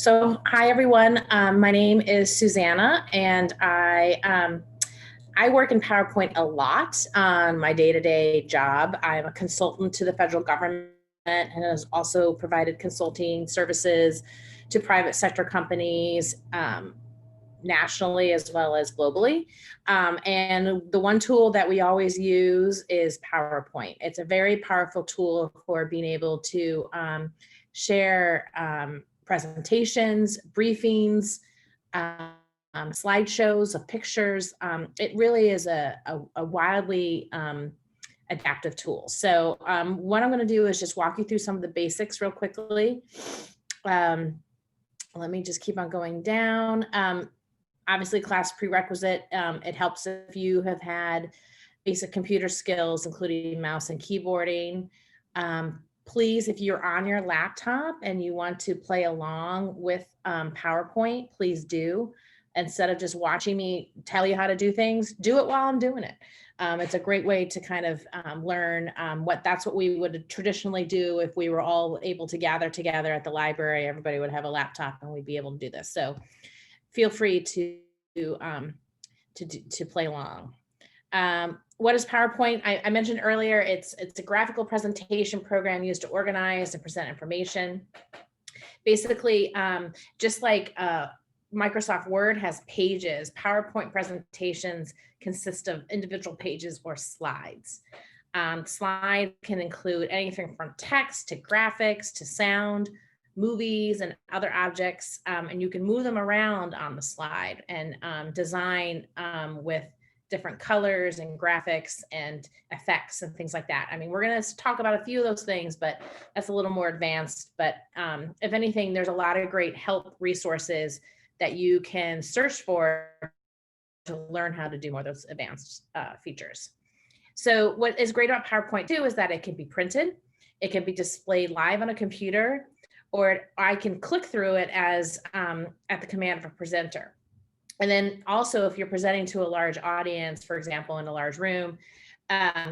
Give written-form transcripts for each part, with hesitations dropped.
Hi everyone. My name is Susanna, and I work in PowerPoint a lot on my day-to-day job. I'm a consultant to the federal government and has also provided consulting services to private sector companies nationally as well as globally. And the one tool that we always use is PowerPoint. It's a very powerful tool for being able to share presentations, briefings, slideshows of pictures. It really is a wildly adaptive tool. So what I'm going to do is just walk you through some of the basics real quickly. Let me just keep on going down. Obviously, class prerequisite. It helps if you have had basic computer skills, including mouse and keyboarding. Please, if you're on your laptop and you want to play along with PowerPoint, please do. Instead of just watching me tell you how to do things, do it while I'm doing it. It's a great way to kind of learn that's what we would traditionally do if we were all able to gather together at the library. Everybody would have a laptop and we'd be able to do this. So feel free to play along. What is PowerPoint? I mentioned earlier, it's a graphical presentation program used to organize and present information. Basically, just like Microsoft Word has pages, PowerPoint presentations consist of individual pages or slides. Slides can include anything from text to graphics to sound, movies and other objects, and you can move them around on the slide and design with different colors and graphics and effects and things like that. I mean, we're going to talk about a few of those things, but that's a little more advanced. But if anything, there's a lot of great help resources that you can search for to learn how to do more of those advanced features. So what is great about PowerPoint too is that it can be printed, it can be displayed live on a computer, or I can click through it as at the command of a presenter. And then also, if you're presenting to a large audience, for example, in a large room,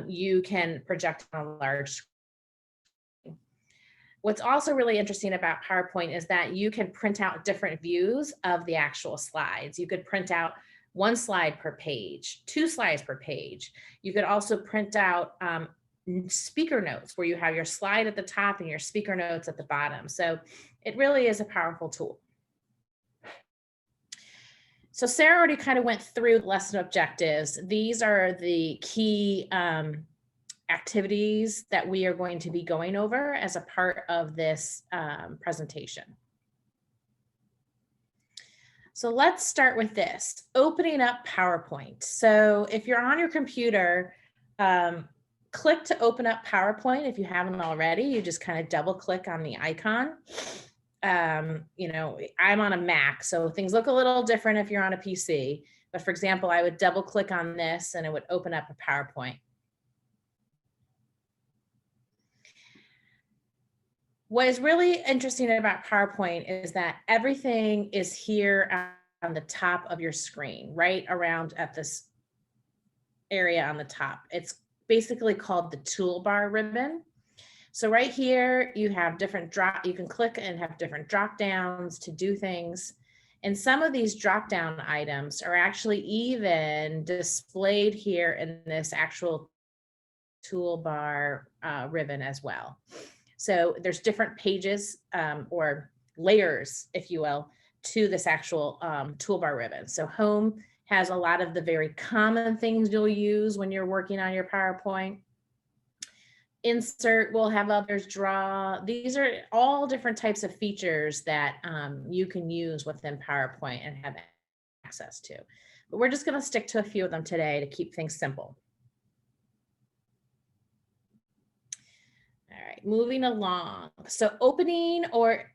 you can project on a large screen. What's also really interesting about PowerPoint is that you can print out different views of the actual slides. You could print out one slide per page, 2 slides per page. You could also print out speaker notes where you have your slide at the top and your speaker notes at the bottom. So it really is a powerful tool. So Sarah already kind of went through the lesson objectives. These are the key activities that we are going to be going over as a part of this presentation. So let's start with this, opening up PowerPoint. So if you're on your computer, click to open up PowerPoint. If you haven't already, you just kind of double click on the icon. You know, I'm on a Mac, so things look a little different if you're on a PC. But for example, I would double click on this and it would open up a PowerPoint. What is really interesting about PowerPoint is that everything is here on the top of your screen, right around at this area on the top. It's basically called the toolbar ribbon. So right here, you have different you can click and have different drop downs to do things. And some of these drop down items are actually even displayed here in this actual toolbar ribbon as well. So there's different pages or layers, if you will, to this actual toolbar ribbon. So home has a lot of the very common things you'll use when you're working on your PowerPoint. Insert will have others, draw. These are all different types of features that you can use within PowerPoint and have access to. But we're just going to stick to a few of them today to keep things simple. All right, moving along. So opening or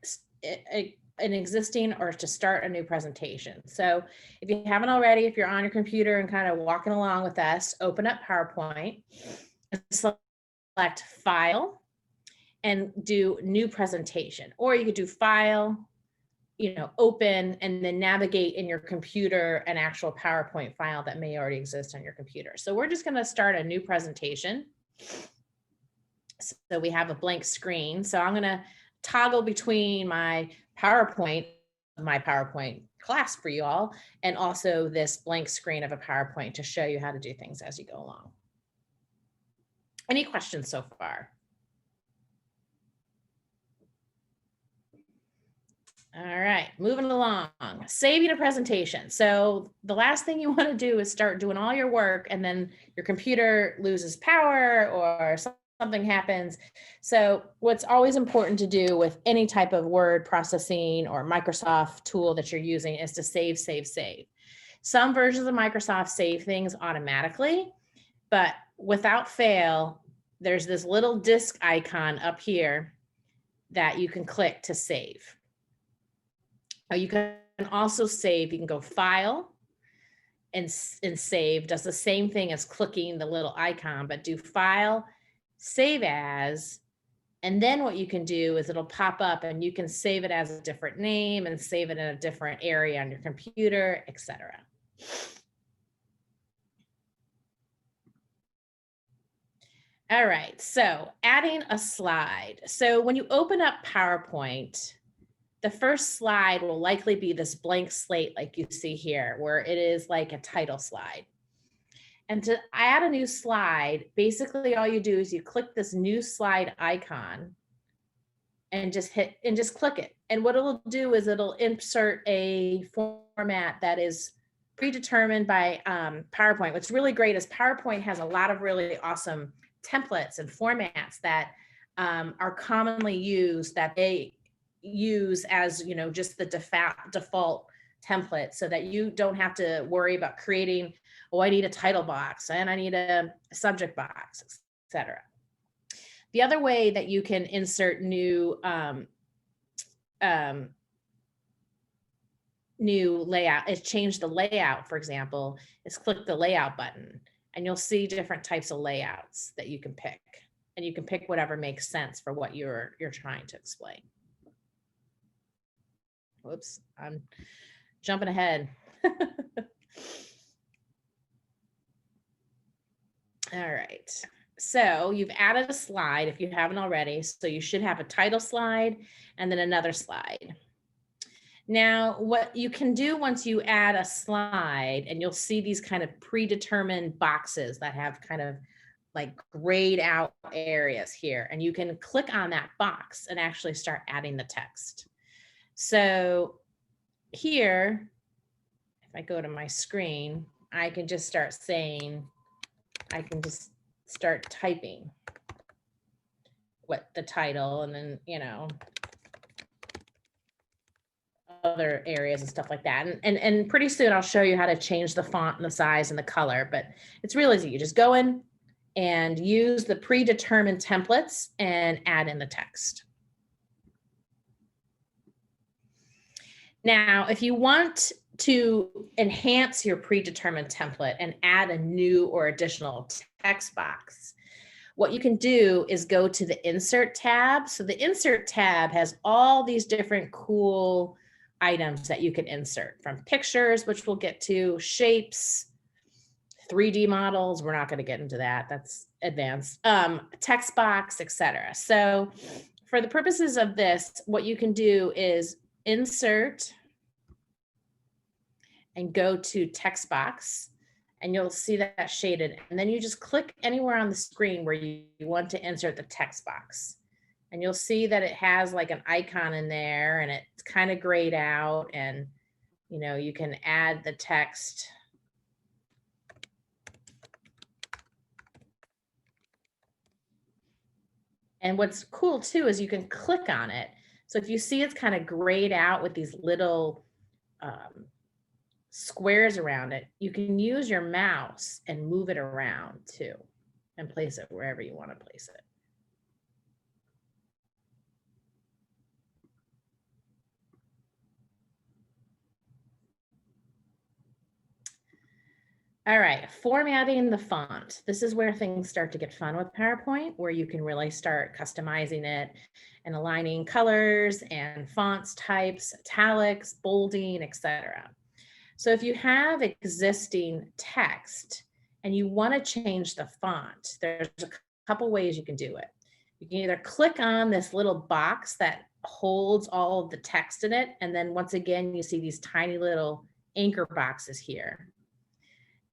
an existing or to start a new presentation. So if you haven't already, if you're on your computer and kind of walking along with us, open up PowerPoint, select File, and do New Presentation. Or you could do File, open, and then navigate in your computer an actual PowerPoint file that may already exist on your computer. So we're just going to start a new presentation. So we have a blank screen. So I'm going to toggle between my PowerPoint my PowerPoint class for you all, and also this blank screen of a PowerPoint to show you how to do things as you go along. Any questions so far? All right, moving along, saving a presentation. So the last thing you want to do is start doing all your work and then your computer loses power or something happens. So what's always important to do with any type of word processing or Microsoft tool that you're using is to save, save, save. Some versions of Microsoft save things automatically, but without fail, there's this little disk icon up here that you can click to save. You can also save, you can go File and Save. Does the same thing as clicking the little icon, but do File, Save As, and then what you can do is it'll pop up and you can save it as a different name and save it in a different area on your computer, etc. All right, so adding a slide. So when you open up PowerPoint, the first slide will likely be this blank slate like you see here, where it is like a title slide. And to add a new slide, basically all you do is you click this new slide icon and just click it. And what it'll do is it'll insert a format that is predetermined by PowerPoint. What's really great is PowerPoint has a lot of really awesome templates and formats that are commonly used, that they use as, you know, just the default template, so that you don't have to worry about creating, oh, I need a title box and I need a subject box, etc. The other way that you can insert new layout is change the layout. For example, is click the layout button and you'll see different types of layouts that you can pick, and you can pick whatever makes sense for what you're trying to explain. Whoops, I'm jumping ahead. All right, so you've added a slide if you haven't already. So you should have a title slide and then another slide. Now, what you can do once you add a slide, and you'll see these kind of predetermined boxes that have kind of like grayed out areas here, and you can click on that box and actually start adding the text. So here, if I go to my screen, I can just start saying, I can just start typing what the title, and then, you know, other areas and stuff like that. And pretty soon I'll show you how to change the font and the size and the color, but it's real easy. You just go in and use the predetermined templates and add in the text. Now, if you want to enhance your predetermined template and add a new or additional text box, what you can do is go to the Insert tab. So the Insert tab has all these different cool items that you can insert, from pictures, which we'll get to, shapes, 3D models. We're not going to get into that. That's advanced. Text box, etc. So for the purposes of this, what you can do is insert and go to text box, and you'll see that shaded. And then you just click anywhere on the screen where you want to insert the text box. And you'll see that it has like an icon in there, and it's kind of grayed out, and you know, you can add the text. And what's cool too is you can click on it. So if you see it's kind of grayed out with these little squares around it, you can use your mouse and move it around too and place it wherever you want to place it. All right, formatting the font. This is where things start to get fun with PowerPoint, where you can really start customizing it and aligning colors and fonts types, italics, bolding, etc. So if you have existing text and you want to change the font, there's a couple ways you can do it. You can either click on this little box that holds all of the text in it. And then once again, you see these tiny little anchor boxes here.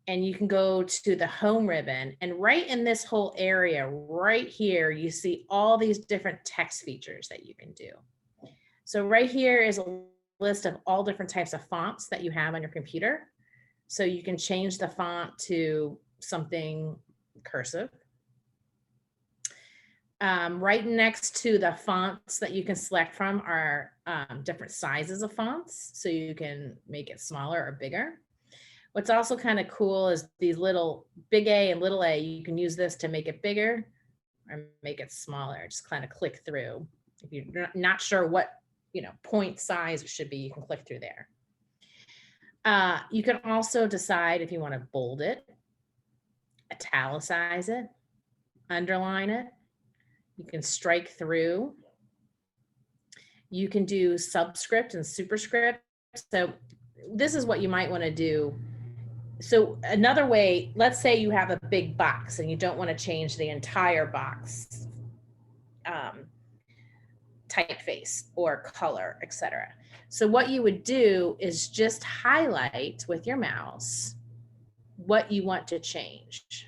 And you can go to the home ribbon, and right in this whole area right here, you see all these different text features that you can do. So right here is a list of all different types of fonts that you have on your computer. So you can change the font to something cursive. Right next to the fonts that you can select from are different sizes of fonts. So you can make it smaller or bigger. What's also kind of cool is these little big A and little a. You can use this to make it bigger or make it smaller. Just kind of click through. If you're not sure what point size it should be, you can click through there. You can also decide if you want to bold it, italicize it, underline it. You can strike through. You can do subscript and superscript. So this is what you might want to do. So another way, let's say you have a big box and you don't want to change the entire box typeface or color, etc. So what you would do is just highlight with your mouse what you want to change.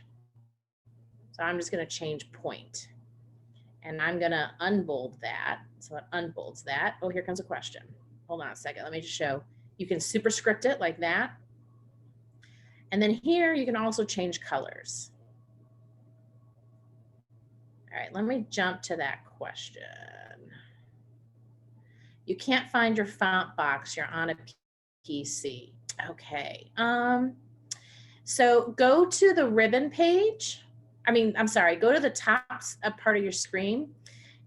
So I'm just going to change point, and I'm going to unbold that. So it unbolds that. Oh, here comes a question. Hold on a second. Let me just show. You can superscript it like that. And then here you can also change colors. All right, let me jump to that question. You can't find your font box, you're on a PC. Okay. So go to the ribbon page. Go to the top part of your screen.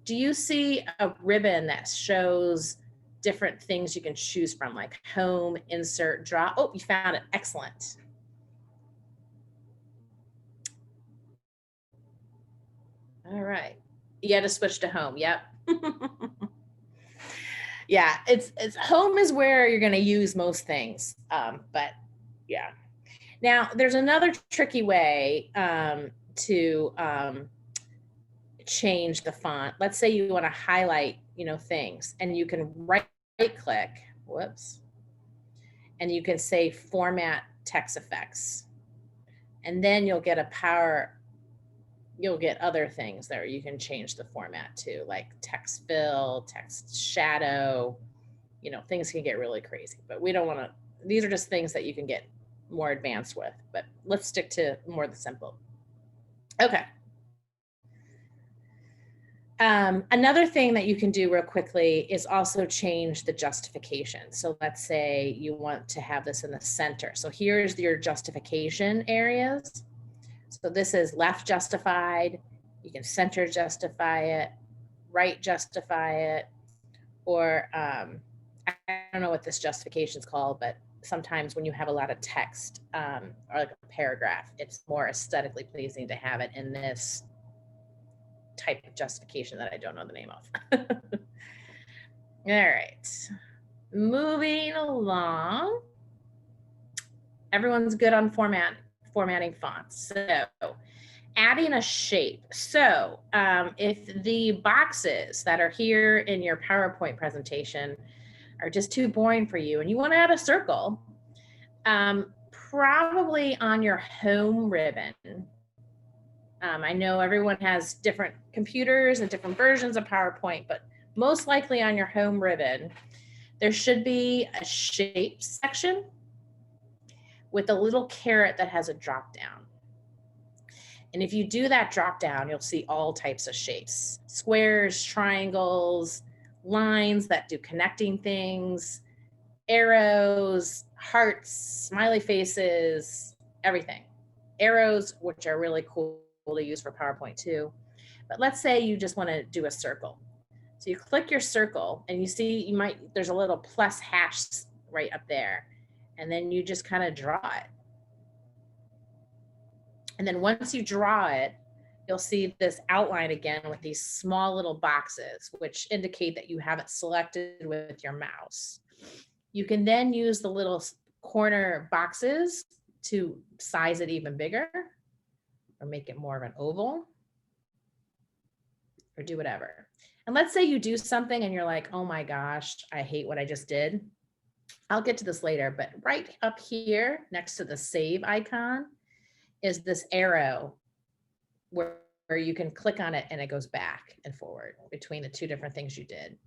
Do you see a ribbon that shows different things you can choose from, like home, insert, draw? Oh, you found it. Excellent. All right. You had to switch to home. Yep. Yeah, it's home is where you're going to use most things. But yeah. Now there's another tricky way to change the font. Let's say you want to highlight, things, and you can right click, whoops, and you can say format text effects. And then you'll get other things there. You can change the format to, like text fill, text shadow, things can get really crazy, but we don't want to, these are just things that you can get more advanced with, but let's stick to more the simple. Okay. Another thing that you can do real quickly is also change the justification. So let's say you want to have this in the center. So here's your justification areas. So this is left justified. You can center justify it, right justify it, or I don't know what this justification is called, but sometimes when you have a lot of text or like a paragraph, it's more aesthetically pleasing to have it in this type of justification that I don't know the name of. All right, moving along. Everyone's good on formatting fonts. So adding a shape. So if the boxes that are here in your PowerPoint presentation are just too boring for you and you want to add a circle, probably on your home ribbon. I know everyone has different computers and different versions of PowerPoint, but most likely on your home ribbon, there should be a shape section with a little caret that has a drop down. And if you do that drop down, you'll see all types of shapes: squares, triangles, lines that do connecting things, arrows, hearts, smiley faces, everything. Arrows, which are really cool to use for PowerPoint too. But let's say you just want to do a circle. So you click your circle and you see there's a little plus hash right up there. And then you just kind of draw it. And then once you draw it, you'll see this outline again with these small little boxes, which indicate that you have it selected with your mouse. You can then use the little corner boxes to size it even bigger or make it more of an oval or do whatever. And let's say you do something and you're like, oh my gosh, I hate what I just did. I'll get to this later, but right up here next to the save icon is this arrow where you can click on it and it goes back and forward between the two different things you did.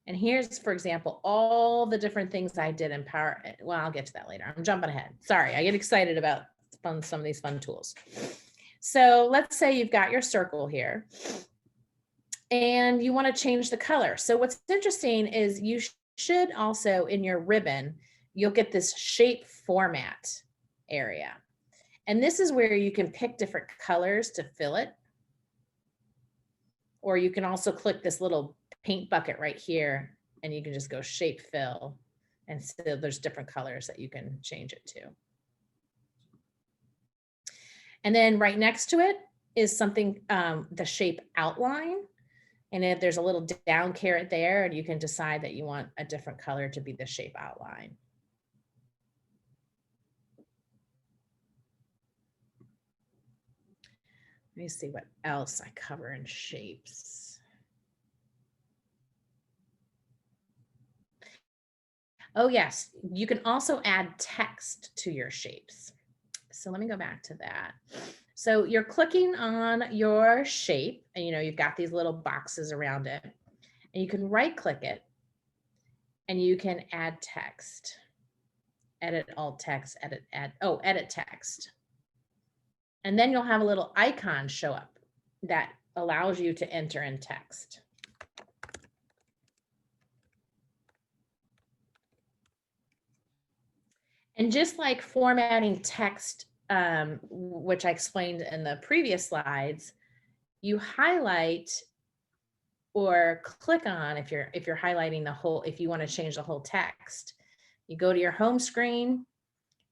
And here's, for example, all the different things I did in Power. Well, I'll get to that later. I'm jumping ahead. Sorry, I get excited about some of these fun tools. So let's say you've got your circle here and you want to change the color. So what's interesting is you should also, in your ribbon, you'll get this shape format area. And this is where you can pick different colors to fill it. Or you can also click this little paint bucket right here and you can just go shape fill. And so there's different colors that you can change it to. And then right next to it is something, the shape outline. And if there's a little down caret there, and you can decide that you want a different color to be the shape outline. Let me see what else I cover in shapes. Oh yes, you can also add text to your shapes. So let me go back to that. So you're clicking on your shape and you've got these little boxes around it and you can right click it and you can add text, edit alt text, edit text. And then you'll have a little icon show up that allows you to enter in text. And just like formatting text, which I explained in the previous slides, you highlight or click on, if you're highlighting the whole, if you want to change the whole text, you go to your home screen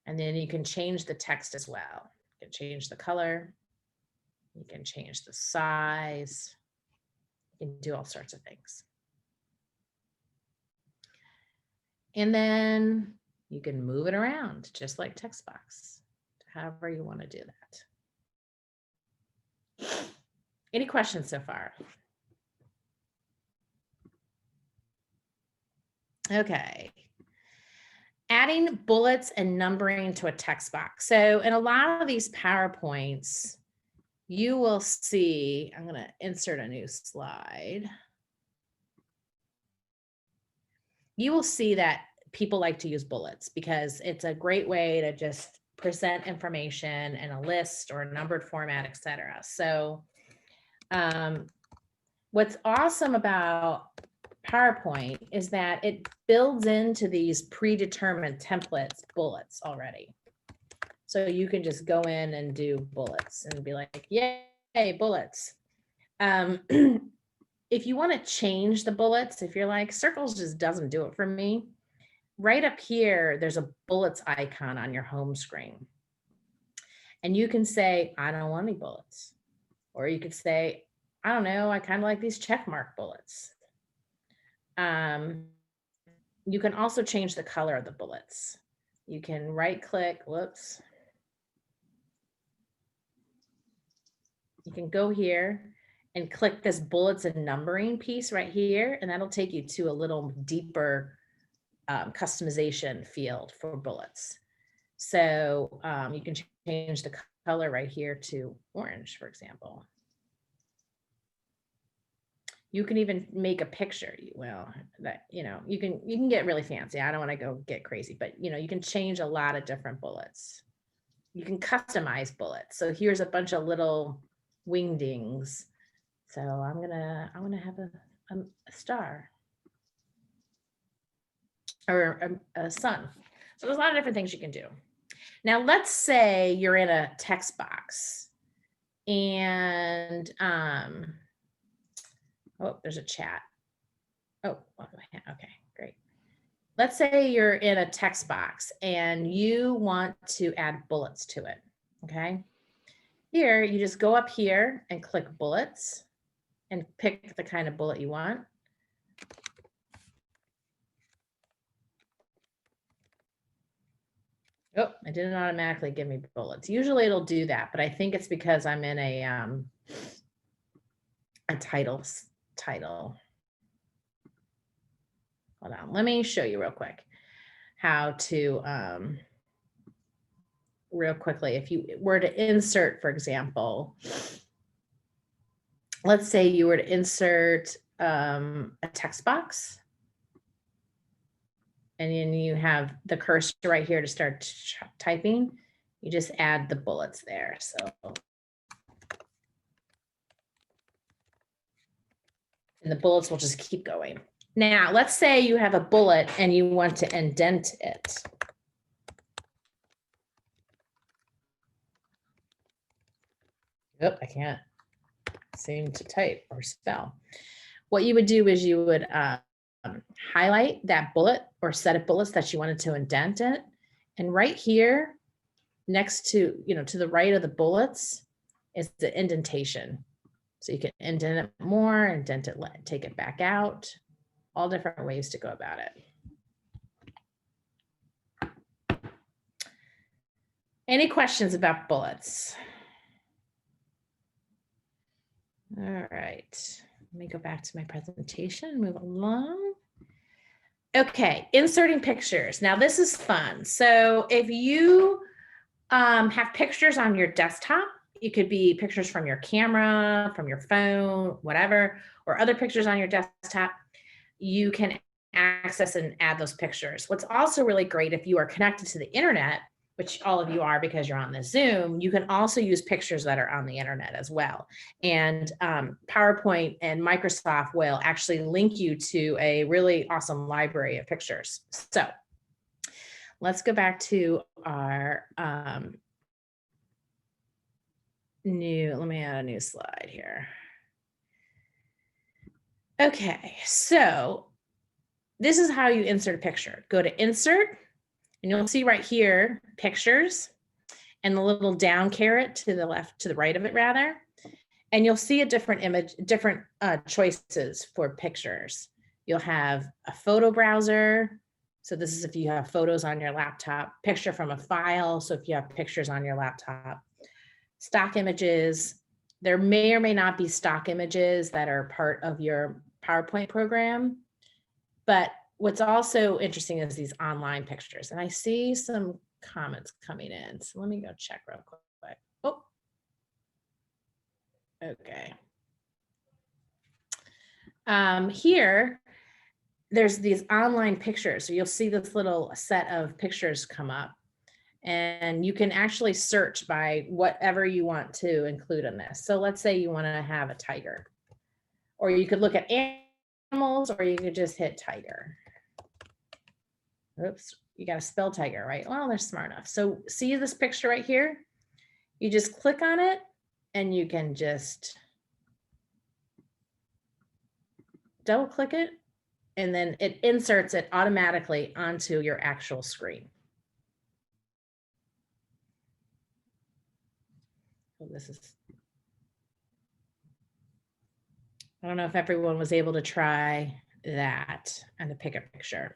and then you can change the text as well. You can change the color, you can change the size, you can do all sorts of things. And then you can move it around just like text box, however you want to do that. Any questions so far? Okay. Adding bullets and numbering to a text box. So in a lot of these PowerPoints, you will see, I'm going to insert a new slide. You will see that people like to use bullets because it's a great way to just present information in a list or a numbered format, etc. So what's awesome about PowerPoint is that it builds into these predetermined templates bullets already. So you can just go in and do bullets and be like, yay, bullets. If you want to change the bullets, if you're like, circles just doesn't do it for me, right up here, there's a bullets icon on your home screen. And you can say, I don't want any bullets. Or you could say, I don't know, I kind of like these check mark bullets. You can also change the color of the bullets. You can right click, whoops. You can go here and click this bullets and numbering piece right here, and that'll take you to a little deeper customization field for bullets. So you can change the color right here to orange, for example. You can even make a picture. Well, that you can get really fancy. I don't want to go get crazy, but you can change a lot of different bullets. You can customize bullets. So here's a bunch of little wingdings. So I'm gonna have a star or a sun. So there's a lot of different things you can do. Now let's say you're in a text box and oh, there's a chat. Oh, okay, great. Let's say you're in a text box and you want to add bullets to it, okay? Here, you just go up here and click bullets and pick the kind of bullet you want. Oh, it didn't automatically give me bullets. Usually it'll do that, but I think it's because I'm in a title. Hold on, let me show you real quick how to, real quickly, if you were to insert, for example, let's say you were to insert a text box, and then you have the cursor right here to start typing. You just add the bullets there. So and the bullets will just keep going. Now, let's say you have a bullet and you want to indent it. Yep, I can't seem to type or spell. What you would do is you would highlight that bullet or set of bullets that you wanted to indent it. And right here, next to, to the right of the bullets is the indentation. So you can indent it more, indent it, take it back out, all different ways to go about it. Any questions about bullets? All right, let me go back to my presentation, move along. Okay, inserting pictures. Now this is fun. So if you have pictures on your desktop, it could be pictures from your camera, from your phone, whatever, or other pictures on your desktop, you can access and add those pictures. What's also really great, if you are connected to the internet, which all of you are because you're on the Zoom, you can also use pictures that are on the internet as well. And PowerPoint and Microsoft will actually link you to a really awesome library of pictures. So let's go back to our let me add a new slide here. Okay, so this is how you insert a picture. Go to insert, and you'll see right here, pictures, and the little down caret to the left, to the right of it rather. And you'll see a different image, different choices for pictures. You'll have a photo browser. So this is if you have photos on your laptop, picture from a file. So if you have pictures on your laptop, stock images. There may or may not be stock images that are part of your PowerPoint program, but what's also interesting is these online pictures. And I see some comments coming in. So let me go check real quick. Oh, okay. Here, there's these online pictures. So you'll see this little set of pictures come up. And you can actually search by whatever you want to include in this. So let's say you want to have a tiger, or you could look at animals, or you could just hit tiger. Oops, you got to spell tiger, right? Well, they're smart enough. So see this picture right here? You just click on it and you can just double click it, and then it inserts it automatically onto your actual screen. This is, I don't know if everyone was able to try that and to pick a picture.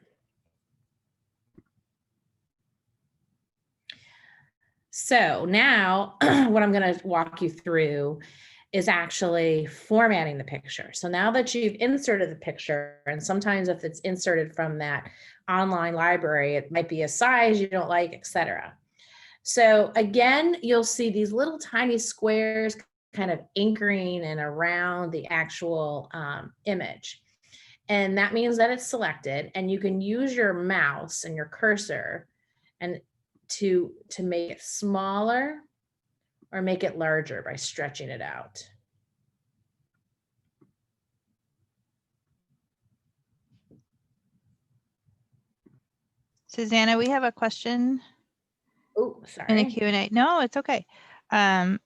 So now what I'm going to walk you through is actually formatting the picture. So now that you've inserted the picture, and sometimes if it's inserted from that online library, it might be a size you don't like, etc. So again, you'll see these little tiny squares kind of anchoring and around the actual image. And that means that it's selected, and you can use your mouse and your cursor and to make it smaller or make it larger by stretching it out. Susanna, we have a question. Oh, sorry. In the Q&A. No, it's okay. It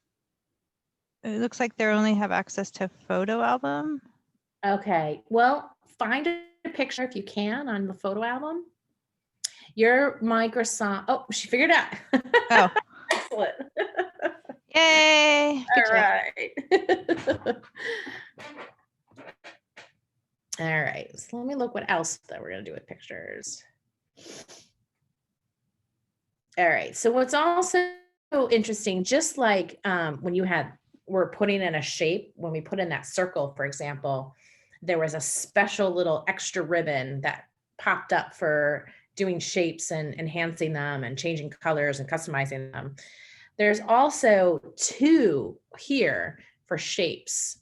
looks like they only have access to photo album. Okay, well, find a picture if you can on the photo album. Your Microsoft, oh, she figured it out. Oh. Excellent. Yay. Good All right. All right, so let me look what else that we're gonna do with pictures. All right, so what's also interesting, just like when you we're putting in a shape, when we put in that circle, for example, there was a special little extra ribbon that popped up for doing shapes and enhancing them and changing colors and customizing them. There's also 2 here for shapes.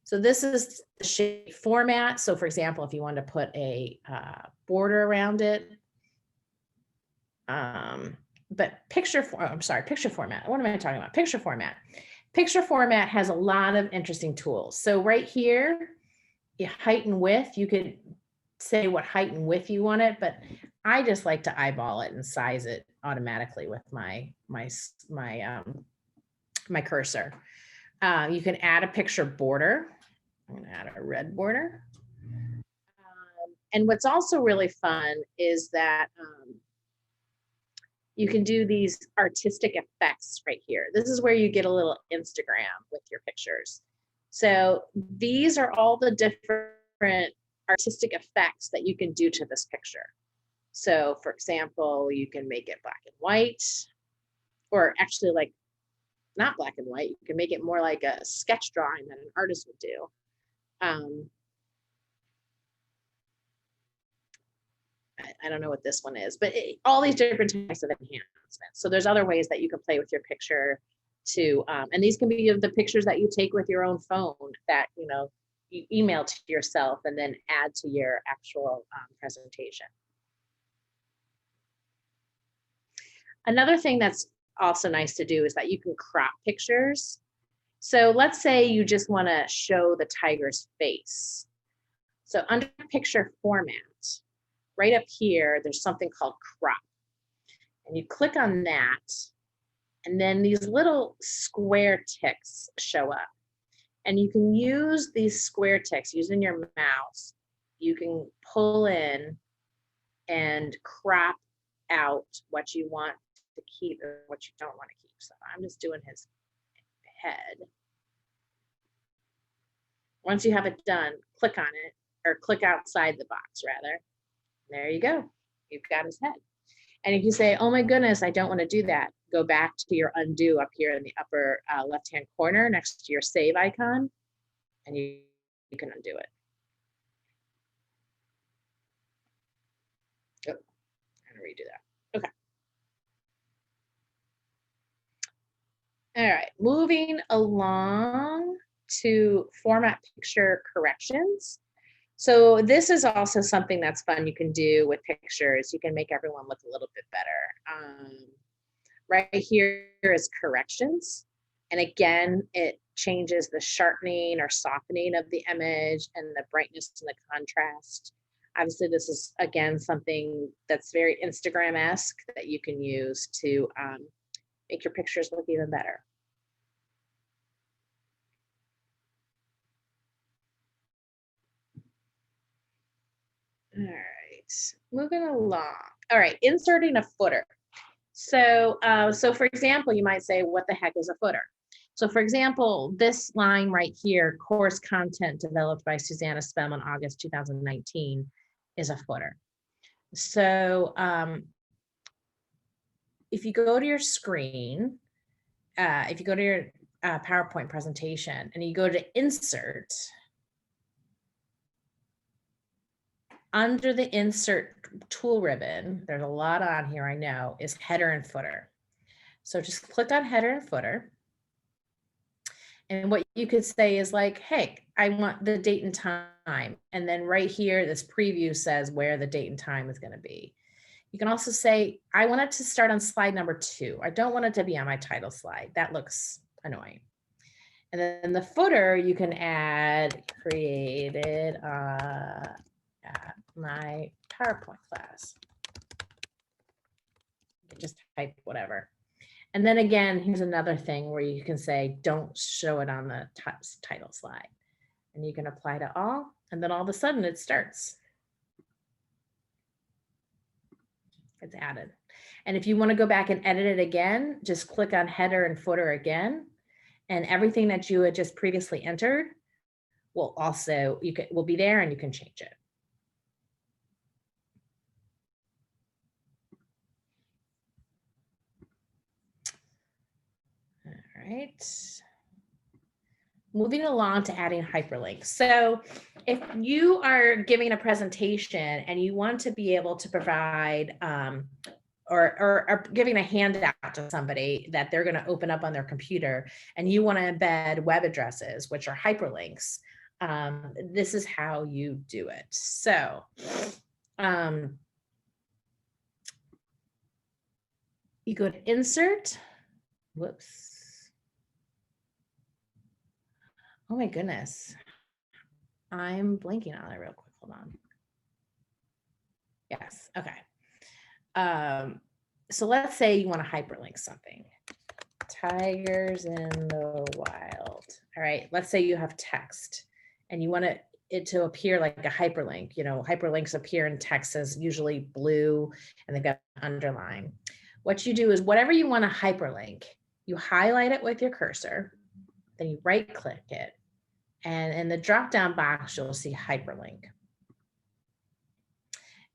So this is the shape format. So for example, if you want to put a border around it, but picture format. What am I talking about? Picture format. Picture format has a lot of interesting tools. So right here, height and width, you could say what height and width you want it, but I just like to eyeball it and size it automatically with my cursor. You can add a picture border. I'm going to add a red border. And what's also really fun is that you can do these artistic effects right here. This is where you get a little Instagram with your pictures. So these are all the different artistic effects that you can do to this picture. So for example, you can make it black and white, or actually like not black and white. You can make it more like a sketch drawing that an artist would do. I don't know what this one is, but all these different types of enhancements. So there's other ways that you can play with your picture too. And these can be the pictures that you take with your own phone that, you know, you email to yourself and then add to your actual presentation. Another thing that's also nice to do is that you can crop pictures. So let's say you just want to show the tiger's face. So under picture format, right up here, there's something called crop. And you click on that, and then these little square ticks show up. And you can use these square ticks using your mouse. You can pull in and crop out what you want to keep and what you don't want to keep. So I'm just doing his head. Once you have it done, click on it, or click outside the box rather. There you go. You've got his head. And if you say, oh my goodness, I don't want to do that, go back to your undo up here in the upper left-hand corner next to your save icon, and you can undo it. Oh, I'm going to redo that. Okay. All right, moving along to format picture corrections. So this is also something that's fun you can do with pictures. You can make everyone look a little bit better. Right here is corrections. And again, it changes the sharpening or softening of the image and the brightness and the contrast. Obviously, this is, again, something that's very Instagram-esque that you can use to make your pictures look even better. All right, moving along. All right, inserting a footer. So, so for example, you might say, what the heck is a footer? So for example, this line right here, course content developed by Susanna Spem in August 2019 is a footer. So if you go to your screen, if you go to your PowerPoint presentation and you go to insert, under the insert tool ribbon, there's a lot on here I know, is header and footer. So just click on header and footer. And what you could say is like, hey, I want the date and time. And then right here, this preview says where the date and time is going to be. You can also say, I want it to start on slide number 2. I don't want it to be on my title slide. That looks annoying. And then the footer, you can add created at my PowerPoint class. Just type whatever. And then again, here's another thing where you can say, don't show it on the title slide. And you can apply to all, and then all of a sudden it starts. It's added. And if you want to go back and edit it again, just click on header and footer again. And everything that you had just previously entered will also, will be there and you can change it. All right. moving along to adding hyperlinks. So if you are giving a presentation and you want to be able to provide or giving a handout to somebody that they're going to open up on their computer, and you want to embed web addresses, which are hyperlinks, this is how you do it. So you go to insert. Whoops. Oh my goodness. I'm blanking on it real quick. Hold on. Yes. Okay. So let's say you want to hyperlink something. Tigers in the wild. All right. Let's say you have text and you want it to appear like a hyperlink. You know, hyperlinks appear in text as usually blue and they've got an underline. What you do is whatever you want to hyperlink, you highlight it with your cursor, then you right click it. And in the drop-down box, you'll see hyperlink.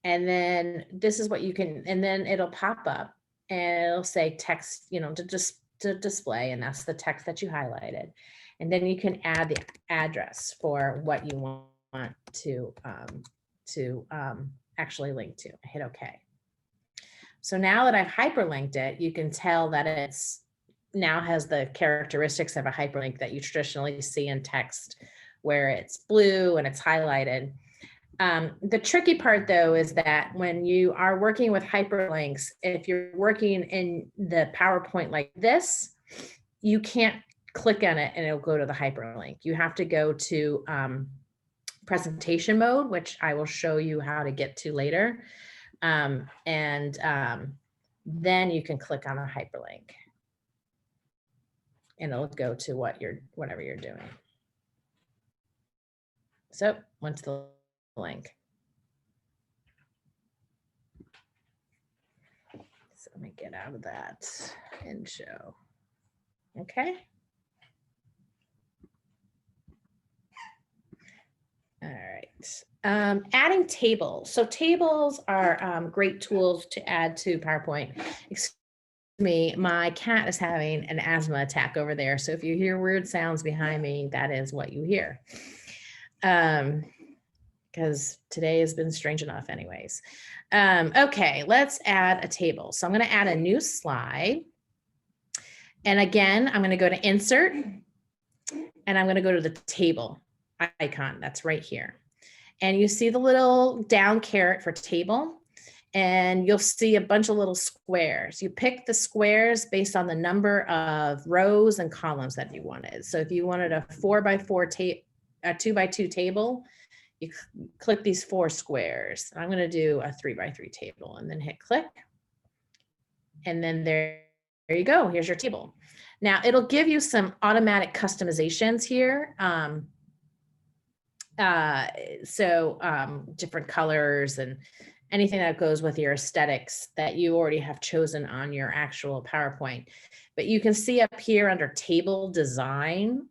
And then this is what you can, and then it'll pop up and it'll say text, you know, to display, and that's the text that you highlighted. And then you can add the address for what you want to actually link to. Hit OK. So now that I've hyperlinked it, you can tell that it's now has the characteristics of a hyperlink that you traditionally see in text, where it's blue and it's highlighted. The tricky part, though, is that when you are working with hyperlinks, if you're working in the PowerPoint like this, you can't click on it and it'll go to the hyperlink. You have to go to presentation mode, which I will show you how to get to later. Then you can click on the hyperlink. And it'll go to whatever you're doing. So went to the link. So let me get out of that and show. Okay. All right. Adding tables. So tables are great tools to add to PowerPoint. Me, my cat is having an asthma attack over there. So if you hear weird sounds behind me, that is what you hear. Because today has been strange enough anyways. Okay, let's add a table. So I'm going to add a new slide. And again, I'm going to go to insert and I'm going to go to the table icon that's right here. And you see the little down caret for table. And you'll see a bunch of little squares. You pick the squares based on the number of rows and columns that you wanted. So if you wanted a 4x4 a 2x2 table, you click these 4 squares. I'm going to do a 3x3 table and then hit click. And then there you go. Here's your table. Now it'll give you some automatic customizations here. Different colors and anything that goes with your aesthetics that you already have chosen on your actual PowerPoint. But you can see up here under table design,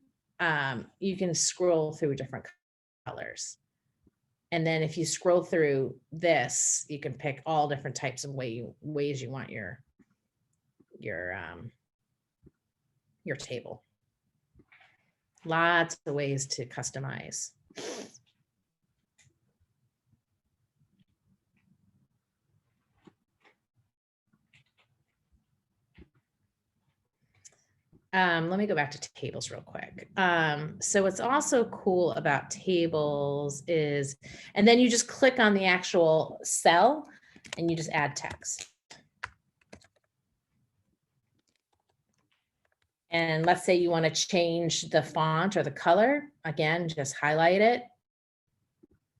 you can scroll through different colors. And then if you scroll through this, you can pick all different types of ways you want your table. Lots of ways to customize. Let me go back to tables real quick. So what's also cool about tables is, and then you just click on the actual cell and you just add text. And let's say you want to change the font or the color. Again, just highlight it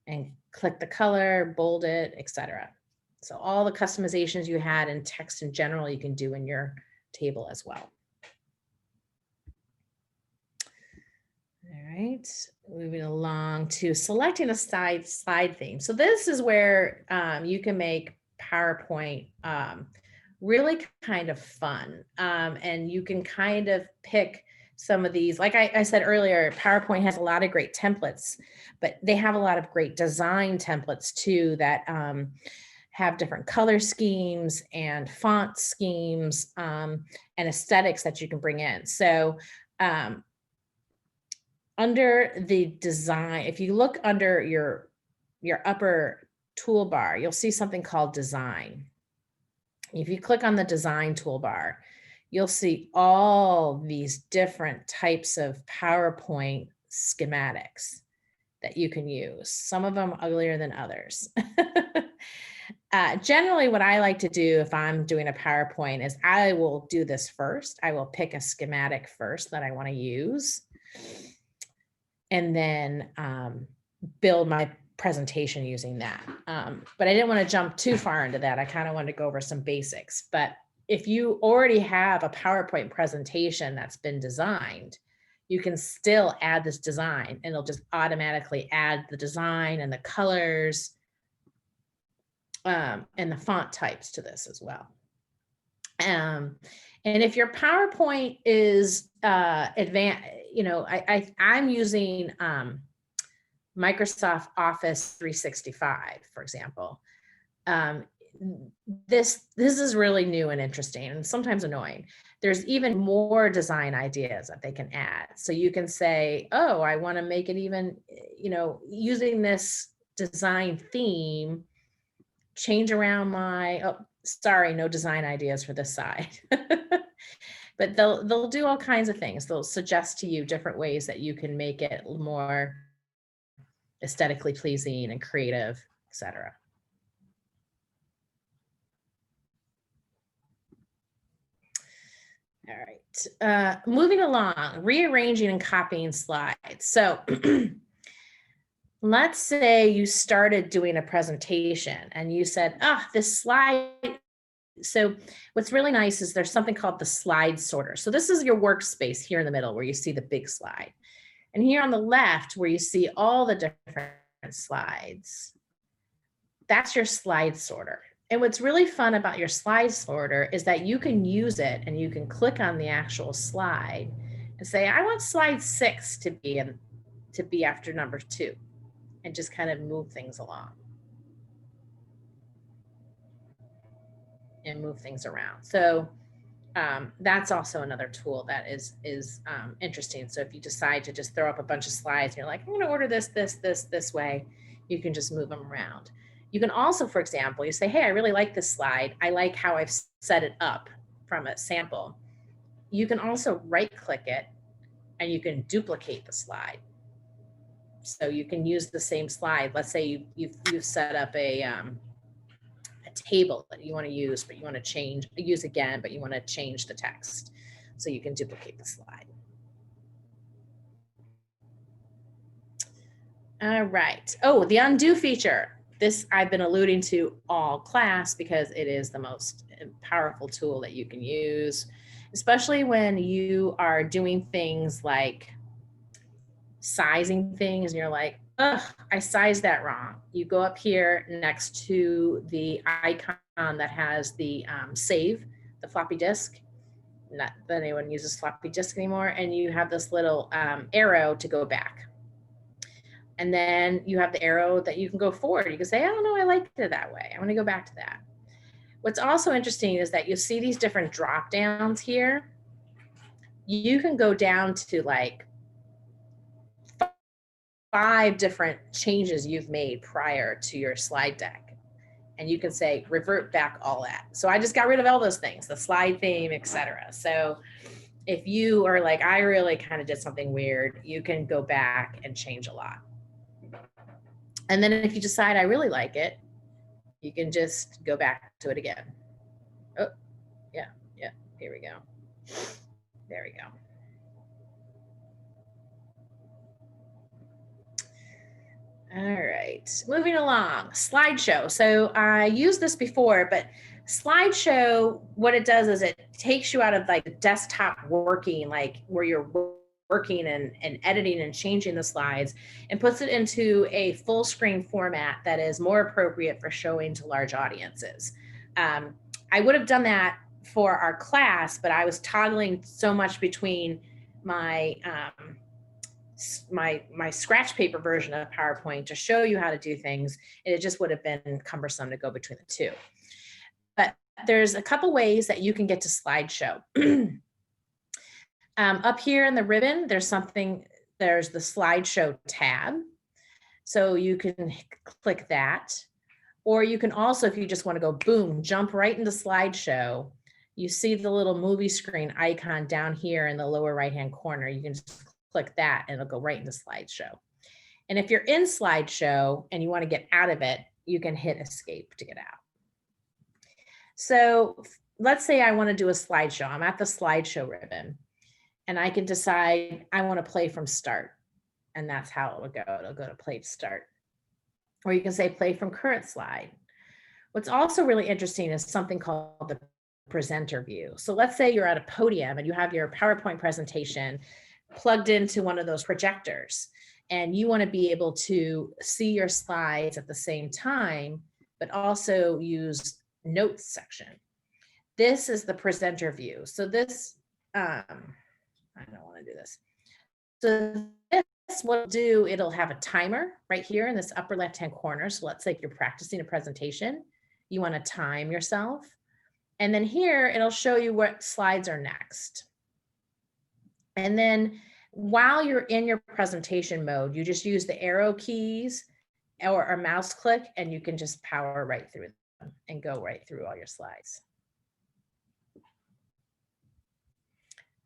and click the color, bold it, etc. So all the customizations you had in text in general, you can do in your table as well. All right, moving along to selecting a slide theme. So this is where you can make PowerPoint really kind of fun. And you can kind of pick some of these, like I said earlier, PowerPoint has a lot of great templates, but they have a lot of great design templates too that have different color schemes and font schemes and aesthetics that you can bring in. So under the design, if you look under your upper toolbar, you'll see something called design. If you click on the design toolbar, you'll see all these different types of PowerPoint schematics that you can use. Some of them uglier than others. Generally, what I like to do if I'm doing a PowerPoint is I will do this first. I will pick a schematic first that I want to use, and then build my presentation using that. But I didn't want to jump too far into that. I kind of wanted to go over some basics. But if you already have a PowerPoint presentation that's been designed, you can still add this design, and it'll just automatically add the design and the colors and the font types to this as well. And if your PowerPoint is advanced, you know, I'm using Microsoft Office 365, for example. This is really new and interesting and sometimes annoying. There's even more design ideas that they can add. So you can say, oh, I want to make it even, you know, using this design theme, change around my, oh, sorry, no design ideas for this side. But they'll do all kinds of things. They'll suggest to you different ways that you can make it more aesthetically pleasing and creative, etc. All right, moving along, rearranging and copying slides. So let's say you started doing a presentation and you said, this slide. So what's really nice is there's something called the slide sorter. So this is your workspace here in the middle where you see the big slide. And here on the left where you see all the different slides, that's your slide sorter. And what's really fun about your slide sorter is that you can use it and you can click on the actual slide and say, I want slide 6 to be after number 2, and just kind of move things along and move things around. So that's also another tool that is interesting. So if you decide to just throw up a bunch of slides and you're like, I'm going to order this way, you can just move them around. You can also, for example, you say, hey, I really like this slide. I like how I've set it up from a sample. You can also right click it and you can duplicate the slide. So you can use the same slide. Let's say you've set up a table that you want to use, but you want to use again, but you want to change the text. So you can duplicate the slide. All right. Oh, the undo feature. This I've been alluding to all class because it is the most powerful tool that you can use, especially when you are doing things like sizing things and you're like, ugh, I sized that wrong. You go up here next to the icon that has the save, the floppy disk. Not that anyone uses floppy disk anymore. And you have this little arrow to go back. And then you have the arrow that you can go forward. You can say, oh no, I liked it that way. I want to go back to that. What's also interesting is that you see these different drop downs here. You can go down to like 5 different changes you've made prior to your slide deck. And you can say, revert back all that. So I just got rid of all those things, the slide theme, etc. So if you are like, I really kind of did something weird, you can go back and change a lot. And then if you decide I really like it, you can just go back to it again. Oh, yeah, here we go. There we go. All right, moving along, slideshow. So I used this before, but slideshow, what it does is it takes you out of like desktop working, like where you're working and editing and changing the slides, and puts it into a full screen format that is more appropriate for showing to large audiences. I would have done that for our class, but I was toggling so much between my my scratch paper version of PowerPoint to show you how to do things, and it just would have been cumbersome to go between the two. But there's a couple ways that you can get to slideshow. Up here in the ribbon, there's something there's the slideshow tab. So you can click that, or you can also, if you just want to go boom, jump right into slideshow. You see the little movie screen icon down here in the lower right-hand corner. You can just click that and it'll go right into slideshow. And if you're in slideshow and you want to get out of it, you can hit escape to get out. So let's say I want to do a slideshow. I'm at the slideshow ribbon and I can decide I want to play from start. And that's how it would go. It'll go to play to start. Or you can say play from current slide. What's also really interesting is something called the presenter view. So let's say you're at a podium and you have your PowerPoint presentation plugged into one of those projectors, and you want to be able to see your slides at the same time, but also use notes section. This is the presenter view. So this, I don't want to do this. So this will do, it'll have a timer right here in this upper left-hand corner. So let's say you're practicing a presentation, you want to time yourself. And then here, it'll show you what slides are next. And then while you're in your presentation mode, you just use the arrow keys or a mouse click, and you can just power right through them and go right through all your slides.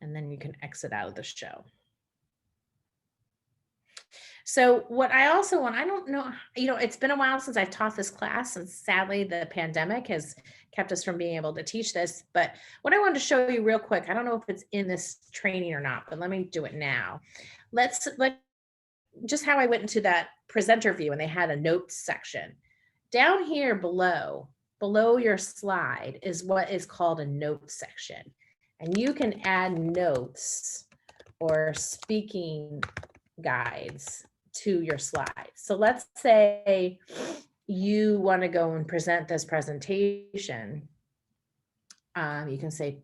And then you can exit out of the show. So what I also want, I don't know, it's been a while since I've taught this class, and sadly the pandemic has kept us from being able to teach this. But what I wanted to show you real quick, I don't know if it's in this training or not, but let me do it now. Let's just how I went into that presenter view and they had a notes section. Down here below your slide is what is called a notes section. And you can add notes or speaking guides to your slides. So let's say you want to go and present this presentation. You can say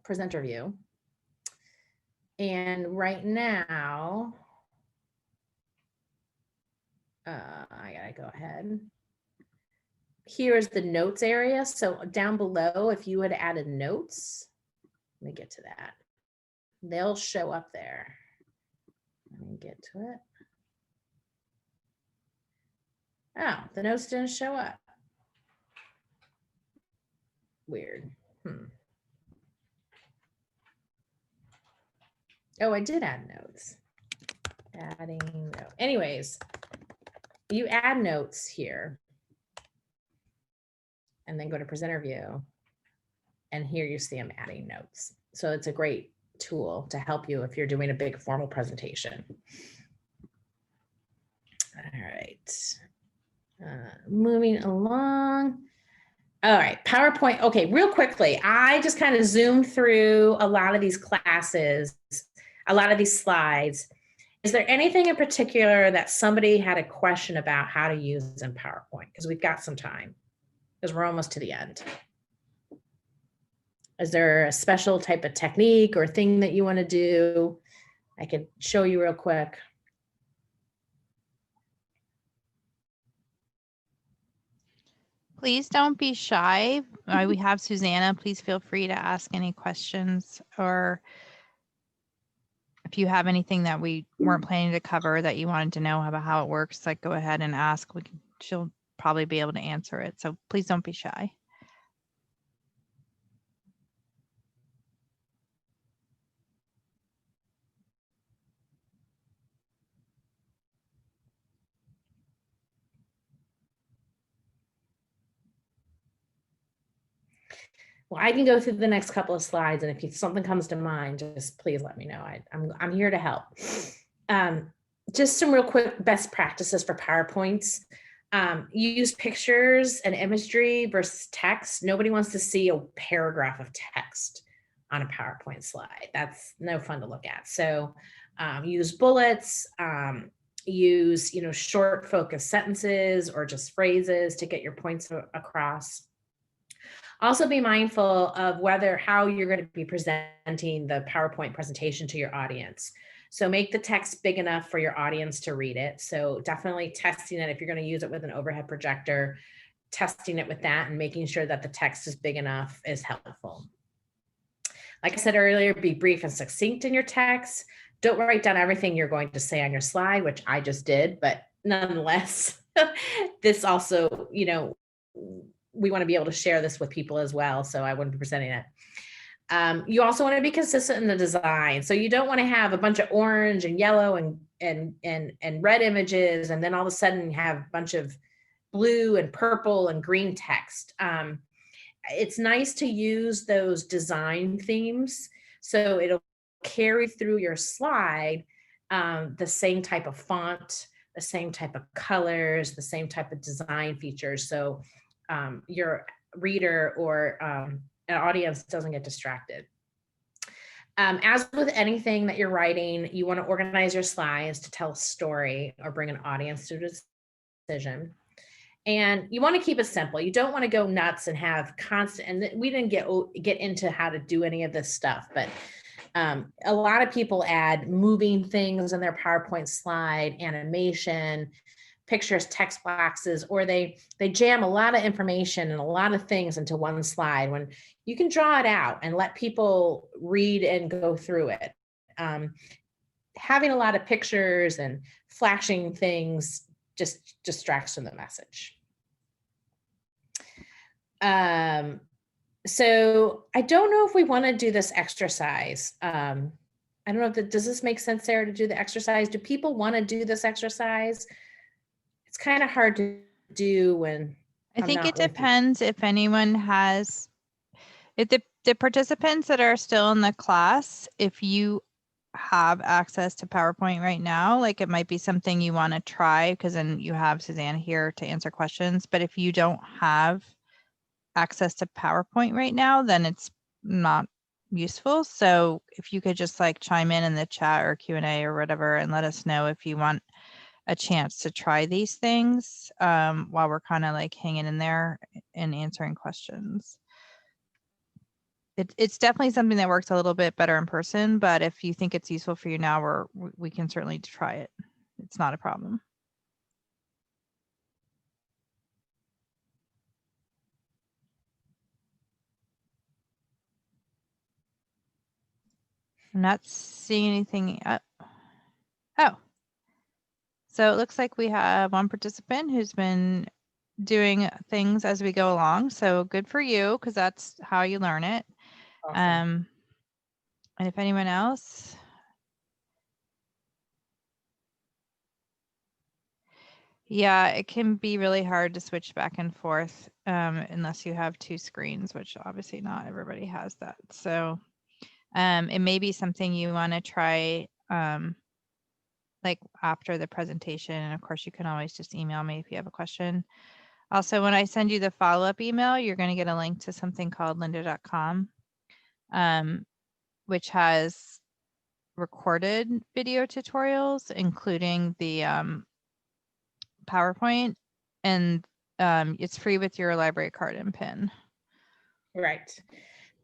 presenter view. And right now, I gotta go ahead. Here's the notes area. So down below, if you had added notes, let me get to that. They'll show up there. Let me get to it. Oh, the notes didn't show up. Weird. Oh, I did add notes. Adding note. Anyways, you add notes here and then go to presenter view. And here you see I'm adding notes. So it's a great tool to help you if you're doing a big formal presentation. All right, moving along. All right, PowerPoint. Okay, real quickly, I just kind of zoomed through a lot of these classes, a lot of these slides. Is there anything in particular that somebody had a question about how to use in PowerPoint? Because we've got some time, because we're almost to the end. Is there a special type of technique or thing that you want to do? I could show you real quick. Please don't be shy. We have Susanna. Please feel free to ask any questions, or if you have anything that we weren't planning to cover that you wanted to know about how it works, like go ahead and ask. She'll probably be able to answer it. So please don't be shy. Well, I can go through the next couple of slides, and if something comes to mind, just please let me know. I'm here to help. Just some real quick best practices for PowerPoints. You use pictures and imagery versus text. Nobody wants to see a paragraph of text on a PowerPoint slide. That's no fun to look at. So use bullets, use short focused sentences or just phrases to get your points across. Also be mindful of how you're going to be presenting the PowerPoint presentation to your audience. So make the text big enough for your audience to read it. So definitely testing it if you're going to use it with an overhead projector, testing it with that and making sure that the text is big enough is helpful. Like I said earlier, be brief and succinct in your text. Don't write down everything you're going to say on your slide, which I just did, but nonetheless, this also, you know, we want to be able to share this with people as well. So I wouldn't be presenting it. You also want to be consistent in the design. So you don't want to have a bunch of orange and yellow and red images, and then all of a sudden have a bunch of blue and purple and green text. It's nice to use those design themes so it'll carry through your slide the same type of font, the same type of colors, the same type of design features. So your reader or an audience doesn't get distracted. As with anything that you're writing, you want to organize your slides to tell a story or bring an audience to a decision. And you want to keep it simple. You don't want to go nuts and have constant, and we didn't get into how to do any of this stuff, but a lot of people add moving things in their PowerPoint slide, animation, pictures, text boxes, or they jam a lot of information and a lot of things into one slide when you can draw it out and let people read and go through it. Having a lot of pictures and flashing things just distracts from the message. So I don't know if we want to do this exercise. I don't know if does this make sense, Sarah, to do the exercise? Do people want to do this exercise? It's kind of hard to do when I think it depends if anyone has, if the participants that are still in the class, if you have access to PowerPoint right now, like it might be something you want to try, because then you have Susanna here to answer questions. But if you don't have access to PowerPoint right now, then it's not useful. So if you could just like chime in the chat or Q&A or whatever and let us know if you want a chance to try these things while we're kind of like hanging in there and answering questions. It's definitely something that works a little bit better in person, but if you think it's useful for you now, we can certainly try it. It's not a problem. I'm not seeing anything. Oh, so it looks like we have one participant who's been doing things as we go along. So good for you, because that's how you learn it. Awesome. And if anyone else. Yeah, it can be really hard to switch back and forth unless you have two screens, which obviously not everybody has that. So it may be something you want to try like after the presentation. And of course, you can always just email me if you have a question. Also, when I send you the follow-up email, you're going to get a link to something called lynda.com, which has recorded video tutorials, including the PowerPoint, and it's free with your library card and pin. Right.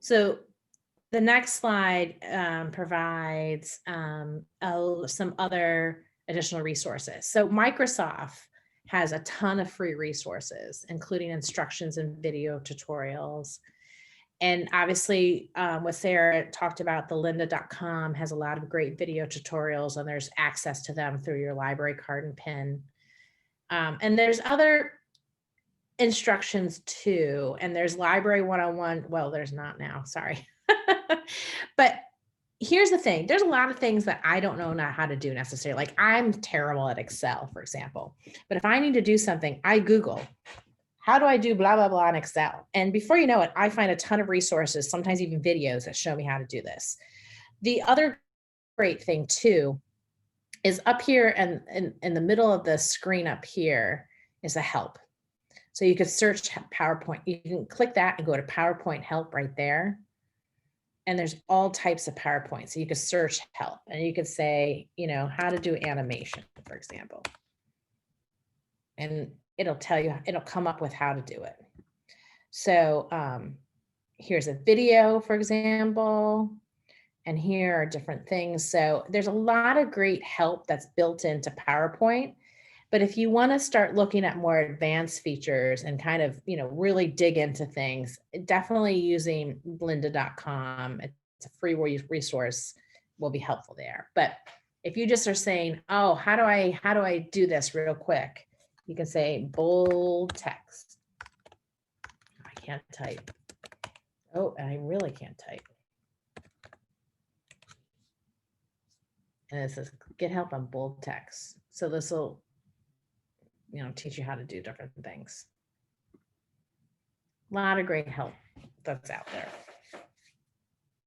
So the next slide provides some other additional resources. So Microsoft has a ton of free resources, including instructions and video tutorials. And obviously, what Sarah talked about, the lynda.com has a lot of great video tutorials, and there's access to them through your library card and pin. And there's other instructions too, and there's library 101. Well, there's not now, sorry. But here's the thing. There's a lot of things that I don't know how to do necessarily. Like I'm terrible at Excel, for example. But if I need to do something, I Google, how do I do blah, blah, blah in Excel? And before you know it, I find a ton of resources, sometimes even videos that show me how to do this. The other great thing too is up here and in the middle of the screen up here is a help. So you could search PowerPoint. You can click that and go to PowerPoint help right there. And there's all types of PowerPoint. So you could search help and you could say, you know, how to do animation, for example. And it'll tell you, it'll come up with how to do it. So here's a video, for example. And here are different things. So there's a lot of great help that's built into PowerPoint. But if you want to start looking at more advanced features and kind of, you know, really dig into things, definitely using lynda.com. It's a free resource will be helpful there. But if you just are saying, oh, how do I do this real quick? You can say bold text. I can't type. Oh, and I really can't type. And it says get help on bold text. So this will, teach you how to do different things. A lot of great help that's out there.